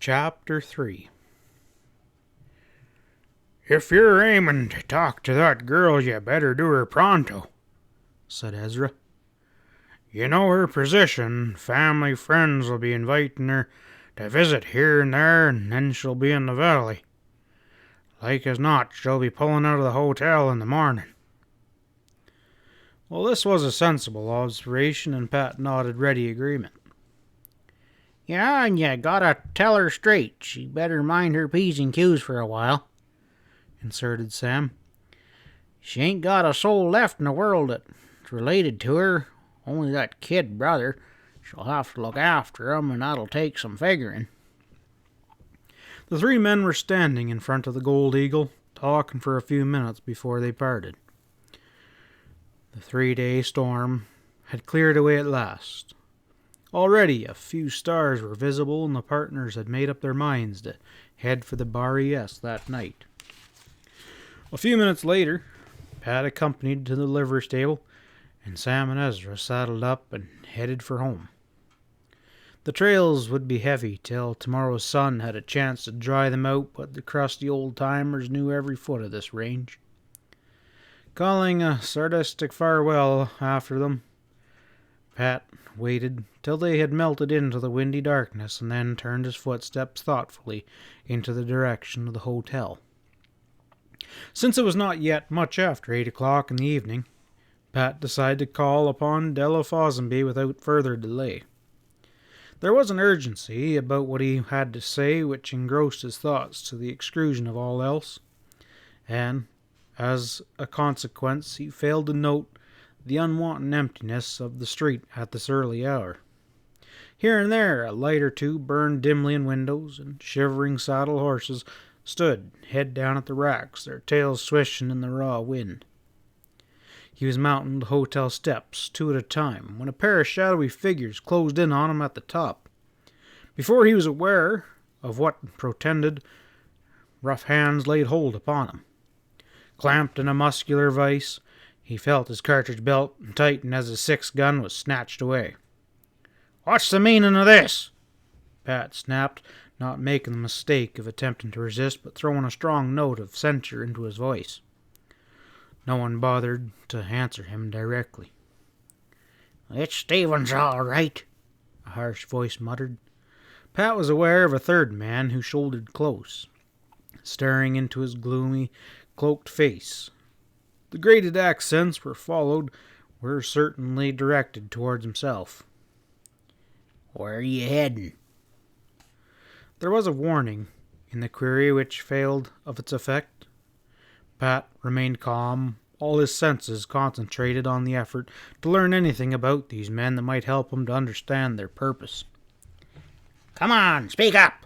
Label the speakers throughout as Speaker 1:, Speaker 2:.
Speaker 1: Chapter 3. "If you're aiming to talk to that girl, you better do her pronto," said Ezra. "You know her position. Family friends will be inviting her to visit here and there, and then she'll be in the valley. Like as not, she'll be pulling out of the hotel in the morning." Well, this was a sensible observation, and Pat nodded ready agreement.
Speaker 2: "Yeah, and you gotta tell her straight. She better mind her P's and Q's for a while," inserted Sam. "She ain't got a soul left in the world that's related to her, only that kid brother. She'll have to look after him, and that'll take some figuring."
Speaker 1: The three men were standing in front of the Gold Eagle, talking for a few minutes before they parted. The 3-day storm had cleared away at last. Already a few stars were visible, and the partners had made up their minds to head for the Bar ES that night. A few minutes later, Pat accompanied to the livery stable, and Sam and Ezra saddled up and headed for home. The trails would be heavy till tomorrow's sun had a chance to dry them out, but the crusty old-timers knew every foot of this range. Calling a sarcastic farewell after them, Pat waited till they had melted into the windy darkness, and then turned his footsteps thoughtfully into the direction of the hotel. Since it was not yet much after 8 o'clock in the evening, Pat decided to call upon Della Follonsbees without further delay. There was an urgency about what he had to say which engrossed his thoughts to the exclusion of all else, and, as a consequence, he failed to note the unwonted emptiness of the street at this early hour. Here and there a light or two burned dimly in windows, and shivering saddle horses stood head down at the racks, their tails swishing in the raw wind. He was mounting the hotel steps 2 at a time when a pair of shadowy figures closed in on him at the top. Before he was aware of what pretended, rough hands laid hold upon him. Clamped in a muscular vice, he felt his cartridge belt tighten as his 6-gun was snatched away. "What's the meaning of this?" Pat snapped, not making the mistake of attempting to resist, but throwing a strong note of censure into his voice. No one bothered to answer him directly. "It's Stevens, all right," a harsh voice muttered. Pat was aware of a third man who shouldered close, staring into his gloomy, cloaked face. The grated accents were certainly directed towards himself.
Speaker 2: "Where are you heading?"
Speaker 1: There was a warning in the query which failed of its effect. Pat remained calm, all his senses concentrated on the effort to learn anything about these men that might help him to understand their purpose.
Speaker 2: "Come on, speak up!"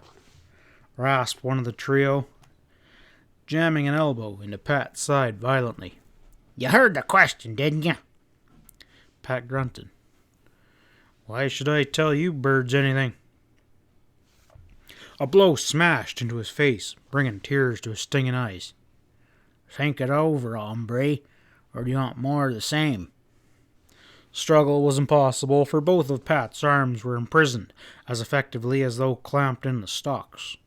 Speaker 1: rasped one of the trio, jamming an elbow into Pat's side violently.
Speaker 2: "You heard the question, didn't you?"
Speaker 1: Pat grunted. "Why should I tell you birds anything?" A blow smashed into his face, bringing tears to his stinging eyes.
Speaker 2: "Think it over, hombre, or do you want more of the same?"
Speaker 1: Struggle was impossible, for both of Pat's arms were imprisoned as effectively as though clamped in the stocks.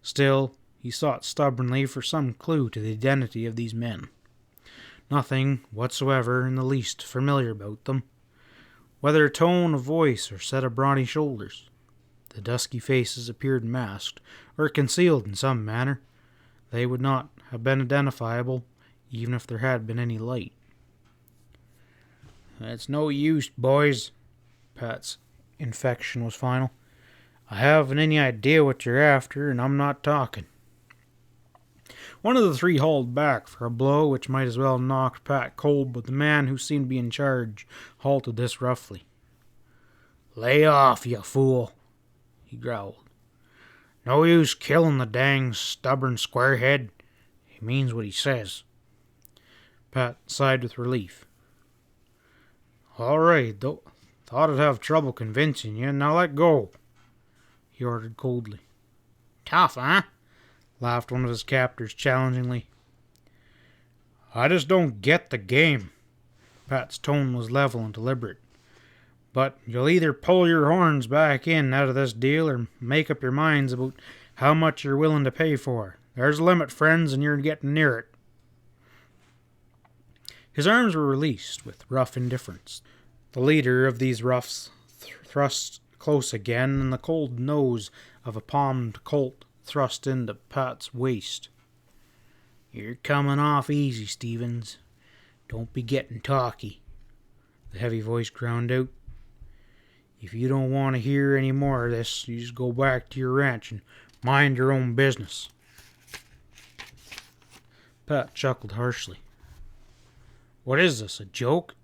Speaker 1: Still, he sought stubbornly for some clue to the identity of these men. Nothing whatsoever in the least familiar about them, whether tone of voice or set of brawny shoulders. The dusky faces appeared masked, or concealed in some manner. They would not have been identifiable, even if there had been any light.
Speaker 2: "It's no use, boys."
Speaker 1: Pat's inflection was final. "I haven't any idea what you're after, and I'm not talking." One of the three hauled back for a blow which might as well have knocked Pat cold, but the man who seemed to be in charge halted this roughly.
Speaker 2: "Lay off, you fool," he growled. "No use killing the dang stubborn squarehead. He means what he says."
Speaker 1: Pat sighed with relief. "All right, though. Thought I'd have trouble convincing you. Now let go," he ordered coldly.
Speaker 2: "Tough, huh?"
Speaker 1: laughed one of his captors challengingly. "I just don't get the game." Pat's tone was level and deliberate. But you'll either pull your horns back in out of this deal or make up your minds about how much you're willing to pay for. There's a limit, friends, and you're getting near it. His arms were released with rough indifference. The leader of these roughs thrust close again, and the cold nose of a palmed Colt thrust into Pat's waist. You're coming off easy, Stevens. Don't be getting talky, the heavy voice ground out. If you don't want to hear any more of this, you just go back to your ranch and mind your own business. Pat chuckled harshly. What is this, a joke?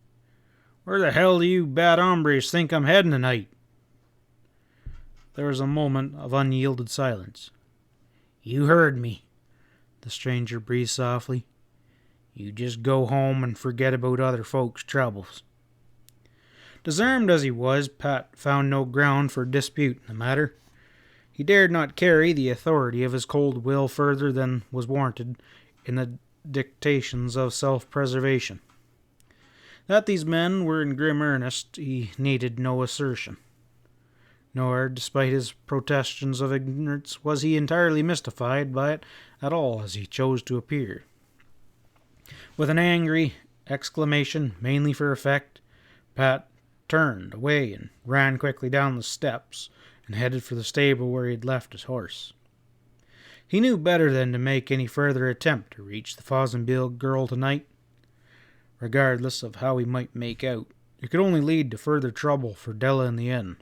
Speaker 1: Where the hell do you bad hombres think I'm heading tonight? There was a moment of unyielded silence. You heard me, the stranger breathed softly. You just go home and forget about other folks' troubles. Disarmed as he was, Pat found no ground for dispute in the matter. He dared not carry the authority of his cold will further than was warranted in the dictations of self-preservation. That these men were in grim earnest, he needed no assertion. Nor, despite his protestations of ignorance, was he entirely mystified by it at all as he chose to appear. With an angry exclamation, mainly for effect, Pat turned away and ran quickly down the steps and headed for the stable where he had left his horse. He knew better than to make any further attempt to reach the Follonsbees girl tonight. Regardless of how he might make out, it could only lead to further trouble for Della in the end.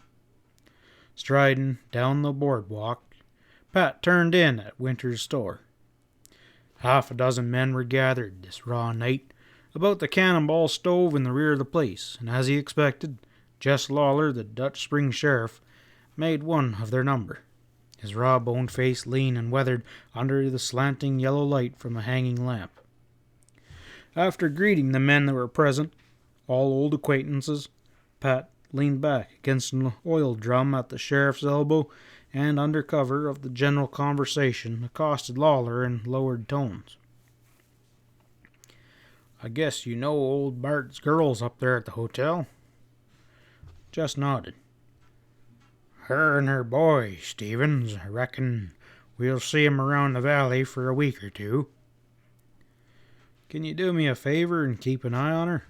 Speaker 1: Striding down the boardwalk, Pat turned in at Winter's store. Half a dozen men were gathered this raw night about the cannonball stove in the rear of the place, and as he expected, Jess Lawler, the Dutch Spring sheriff, made one of their number, his raw-boned face lean and weathered under the slanting yellow light from a hanging lamp. After greeting the men that were present, all old acquaintances, Pat leaned back against an oil drum at the sheriff's elbow and, under cover of the general conversation, accosted Lawler in lowered tones. I guess you know old Bart's girls up there at the hotel? Just nodded. Her and her boy, Stevens. I reckon we'll see 'em around the valley for a week or two. Can you do me a favor and keep an eye on her,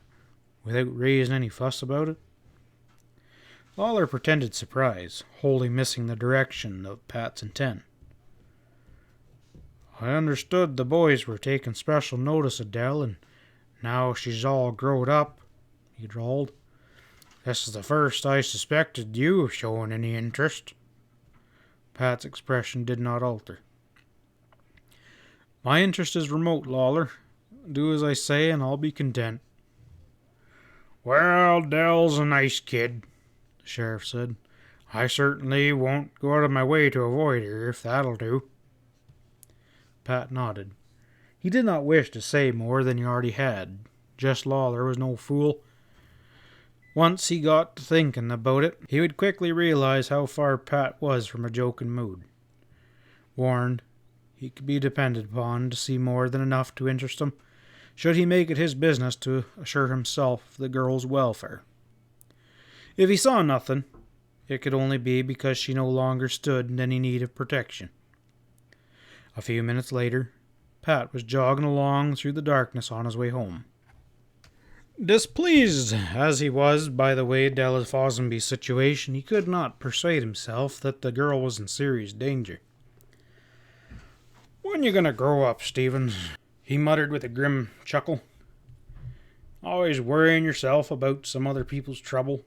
Speaker 1: without raising any fuss about it? Lawler pretended surprise, wholly missing the direction of Pat's intent. I understood the boys were taking special notice of Dell, and now she's all growed up, he drawled. This is the first I suspected you of showing any interest. Pat's expression did not alter. My interest is remote, Lawler. Do as I say, and I'll be content. Well, Dell's a nice kid, the sheriff said. I certainly won't go out of my way to avoid her, if that'll do. Pat nodded. He did not wish to say more than he already had. Jess Lawler was no fool. Once he got to thinking about it, he would quickly realize how far Pat was from a joking mood. Warned, he could be depended upon to see more than enough to interest him, should he make it his business to assure himself of the girl's welfare. If he saw nothing, it could only be because she no longer stood in any need of protection. A few minutes later, Pat was jogging along through the darkness on his way home. Displeased as he was by the way Della Follonsbees' situation, he could not persuade himself that the girl was in serious danger. When you gonna grow up, Stevens? He muttered with a grim chuckle. Always worrying yourself about some other people's trouble,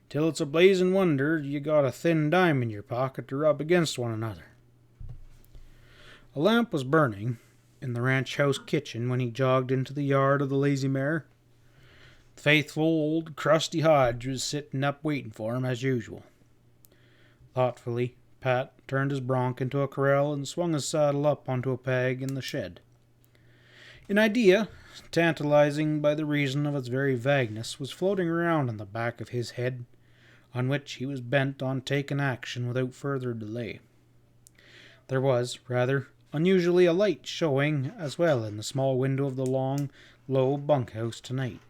Speaker 1: till it's a blazing wonder you got a thin dime in your pocket to rub against one another. A lamp was burning in the ranch house kitchen when he jogged into the yard of the Lazy Mare. The faithful old crusty Hodge was sitting up waiting for him as usual. Thoughtfully, Pat turned his bronc into a corral and swung his saddle up onto a peg in the shed. An idea, tantalizing by the reason of its very vagueness, was floating around in the back of his head, on which he was bent on taking action without further delay. There was, rather, unusually a light showing as well in the small window of the long, low bunkhouse tonight.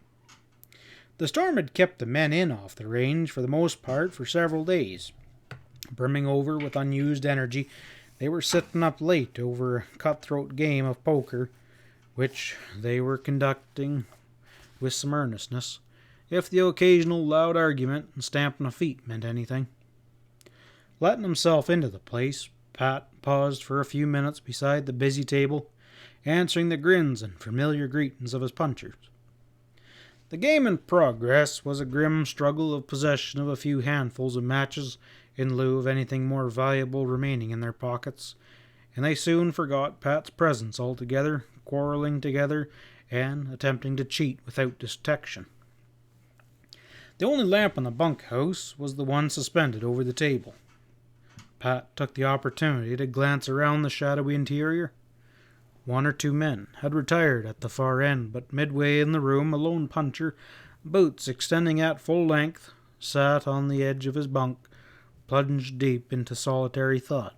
Speaker 1: The storm had kept the men in off the range for the most part for several days. Brimming over with unused energy, they were sitting up late over a cutthroat game of poker, which they were conducting with some earnestness, if the occasional loud argument and stamping of feet meant anything. Letting himself into the place, Pat paused for a few minutes beside the busy table, answering the grins and familiar greetings of his punchers. The game in progress was a grim struggle of possession of a few handfuls of matches in lieu of anything more valuable remaining in their pockets, and they soon forgot Pat's presence altogether, quarreling together and attempting to cheat without detection. The only lamp in the bunkhouse was the one suspended over the table. Pat took the opportunity to glance around the shadowy interior. 1 or 2 men had retired at the far end, but midway in the room a lone puncher, boots extending at full length, sat on the edge of his bunk, plunged deep into solitary thought.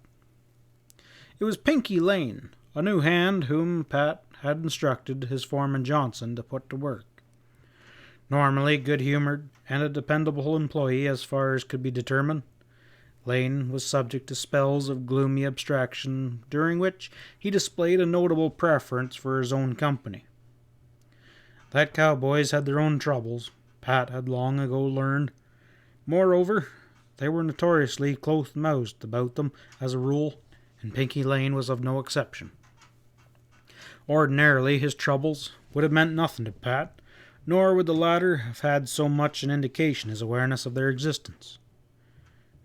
Speaker 1: It was Pinky Lane, a new hand whom Pat had instructed his foreman Johnson to put to work. Normally good-humored and a dependable employee as far as could be determined, Lane was subject to spells of gloomy abstraction, during which he displayed a notable preference for his own company. That cowboys had their own troubles, Pat had long ago learned. Moreover, they were notoriously close-mouthed about them as a rule, and Pinky Lane was of no exception. Ordinarily, his troubles would have meant nothing to Pat, nor would the latter have had so much an indication as awareness of their existence.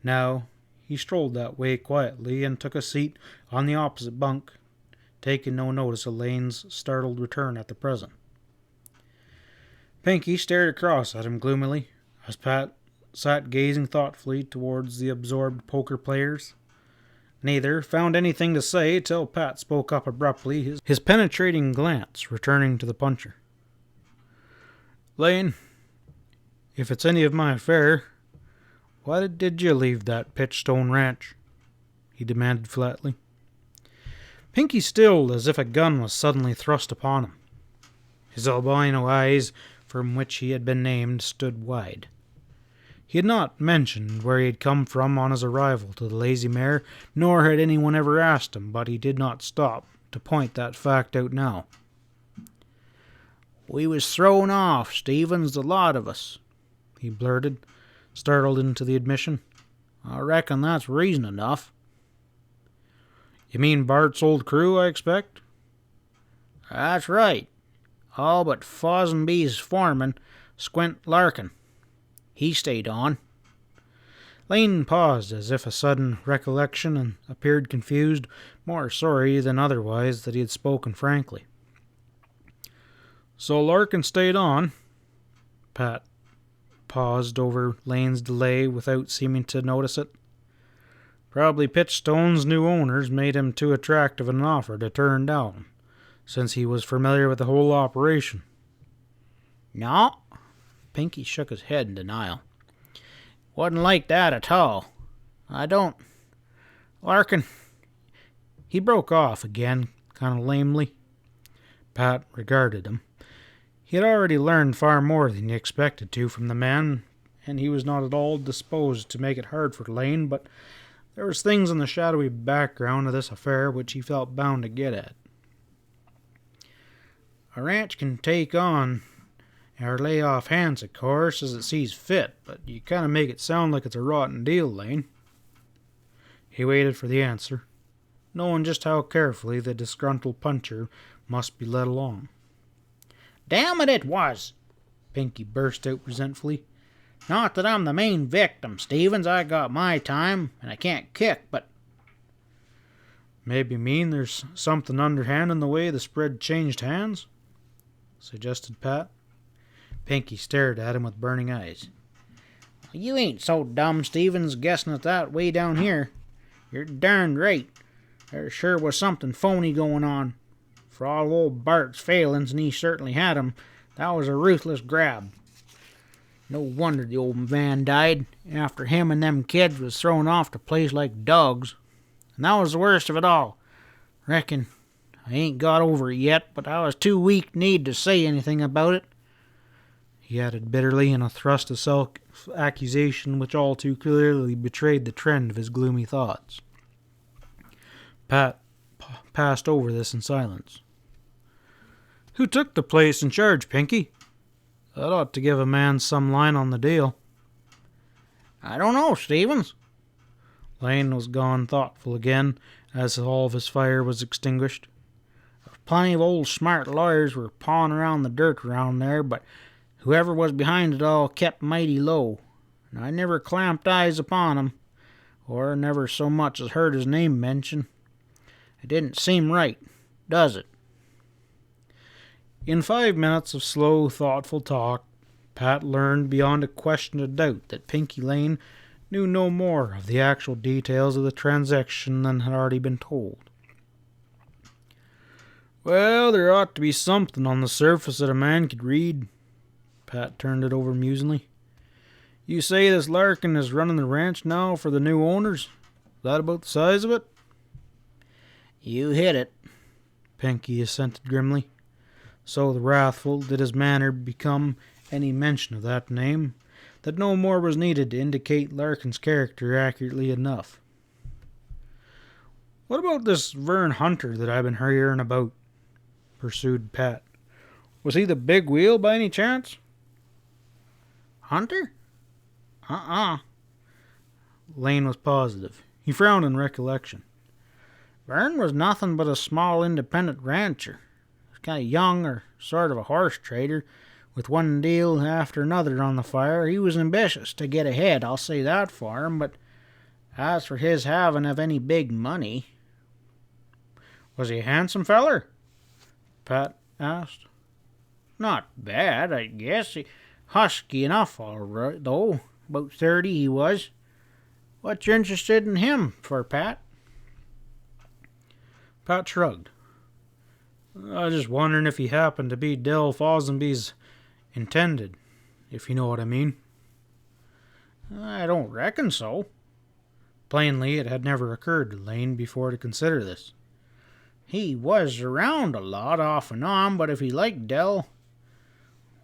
Speaker 1: Now, he strolled that way quietly and took a seat on the opposite bunk, taking no notice of Lane's startled return at the present. Pinky stared across at him gloomily, as Pat sat gazing thoughtfully towards the absorbed poker players. Neither found anything to say till Pat spoke up abruptly, his penetrating glance returning to the puncher. "Lane, if it's any of my affair, why did you leave that Pitchstone Ranch?" he demanded flatly. Pinky stilled as if a gun was suddenly thrust upon him. His albino eyes, from which he had been named, stood wide. He had not mentioned where he had come from on his arrival to the Lazy Mare, nor had anyone ever asked him, but he did not stop to point that fact out now. "We was thrown off, Stevens, the lot of us," he blurted, startled into the admission. "I reckon that's reason enough." "You mean Bart's old crew, I expect?" "That's right. All but Follonsbees' foreman, Squint Larkin. He stayed on." Lane paused as if a sudden recollection and appeared confused, more sorry than otherwise that he had spoken frankly. "So Larkin stayed on?" Pat paused over Lane's delay without seeming to notice it. Probably Pitchstone's new owners made him too attractive an offer to turn down, since he was familiar with the whole operation. "No." Pinky shook his head in denial. "Wasn't like that at all. I don't... Larkin..." He broke off again, kind of lamely. Pat regarded him. He had already learned far more than he expected to from the man, and he was not at all disposed to make it hard for Lane, but there was things in the shadowy background of this affair which he felt bound to get at. "A ranch can take on or lay off hands, of course, as it sees fit, but you kind of make it sound like it's a rotten deal, Lane." He waited for the answer, knowing just how carefully the disgruntled puncher must be led along. "Damn it was!" Pinky burst out resentfully. "Not that I'm the main victim, Stevens. I got my time, and I can't kick, but..." "Maybe mean there's something underhand in the way the spread changed hands?" suggested Pat. Pinky stared at him with burning eyes. "You ain't so dumb, Stevens, guessing it that way down here. You're darned right. There sure was something phony going on. For all old Bart's failings, and he certainly had 'em, that was a ruthless grab. No wonder the old man died, after him and them kids was thrown off the place like dogs. And that was the worst of it all. Reckon I ain't got over it yet, but I was too weak-kneed to say anything about it." he added bitterly in a thrust of self-accusation which all too clearly betrayed the trend of his gloomy thoughts. Pat passed over this in silence. "Who took the place in charge, Pinky? That ought to give a man some line on the deal."
Speaker 2: "I don't know, Stevens."
Speaker 1: Lane was gone thoughtful again as all of his fire was extinguished.
Speaker 2: "Plenty of old smart lawyers were pawing around the dirt around there, but whoever was behind it all kept mighty low, and I never clamped eyes upon him, or never so much as heard his name mentioned. It didn't seem right, does it?"
Speaker 1: In 5 minutes of slow, thoughtful talk, Pat learned beyond a question of doubt that Pinky Lane knew no more of the actual details of the transaction than had already been told. "Well, there ought to be something on the surface that a man could read." Pat turned it over musingly. "You say this Larkin is running the ranch now for the new owners? Is that about the size of it?"
Speaker 2: "You hit it,"
Speaker 1: Pinky assented grimly. So wrathful did his manner become any mention of that name, that no more was needed to indicate Larkin's character accurately enough. "What about this Vern Hunter that I've been hearing about?" pursued Pat. "Was he the big wheel by any chance?"
Speaker 2: "Hunter?
Speaker 1: Lane was positive. He frowned in recollection.
Speaker 2: Vern was nothing but a small independent rancher. He was kind of young, or sort of a horse trader, with one deal after another on the fire. He was ambitious to get ahead, I'll say that for him, but as for his having of any big money—"
Speaker 1: "Was he a handsome feller?" Pat asked.
Speaker 2: "Not bad, I guess. Husky enough, all right, though. About 30 he was. What you interested in him for, Pat?"
Speaker 1: Pat shrugged. "I was just wondering if he happened to be Dell Follonsbees' intended, if you know what I mean."
Speaker 2: "I don't reckon so."
Speaker 1: Plainly, it had never occurred to Lane before to consider this.
Speaker 2: "He was around a lot, off and on, but if he liked Dell,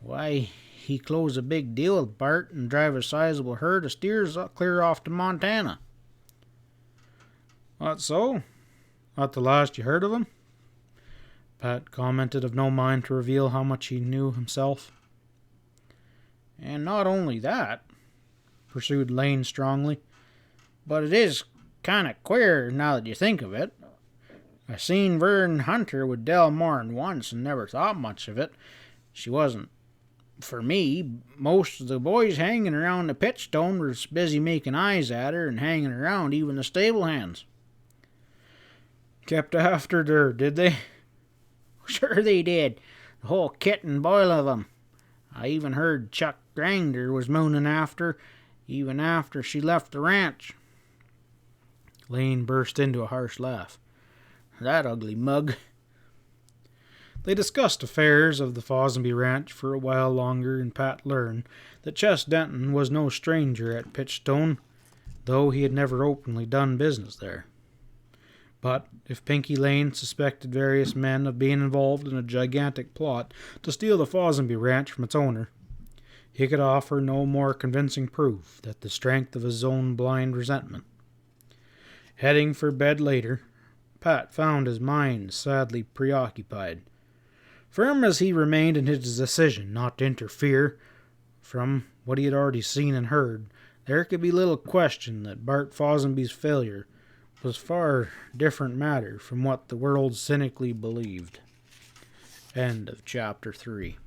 Speaker 2: why, he close a big deal with Bart and drive a sizable herd of steers clear off to Montana."
Speaker 1: "That's so? That the last you heard of him?" Pat commented of no mind to reveal how much he knew himself.
Speaker 2: "And not only that," pursued Lane strongly, "but it is kind of queer now that you think of it. I seen Vern Hunter with Dell more'n once and never thought much of it. She wasn't for me. Most of the boys hanging around the pitchstone was busy making eyes at her and hanging around, even the stable hands."
Speaker 1: "Kept after her, did they?"
Speaker 2: "Sure they did. The whole kit and boil of 'em. I even heard Chuck Granger was mooning after, even after she left the ranch."
Speaker 1: Lane burst into a harsh laugh.
Speaker 2: "That ugly mug."
Speaker 1: They discussed affairs of the Follonsbee ranch for a while longer, and Pat learned that Ches Denton was no stranger at Pitchstone, though he had never openly done business there. But if Pinky Lane suspected various men of being involved in a gigantic plot to steal the Follonsbee ranch from its owner, he could offer no more convincing proof than the strength of his own blind resentment. Heading for bed later, Pat found his mind sadly preoccupied. Firm as he remained in his decision not to interfere, from what he had already seen and heard, there could be little question that Bart Follonsbee's failure was far different matter from what the world cynically believed. End of chapter 3.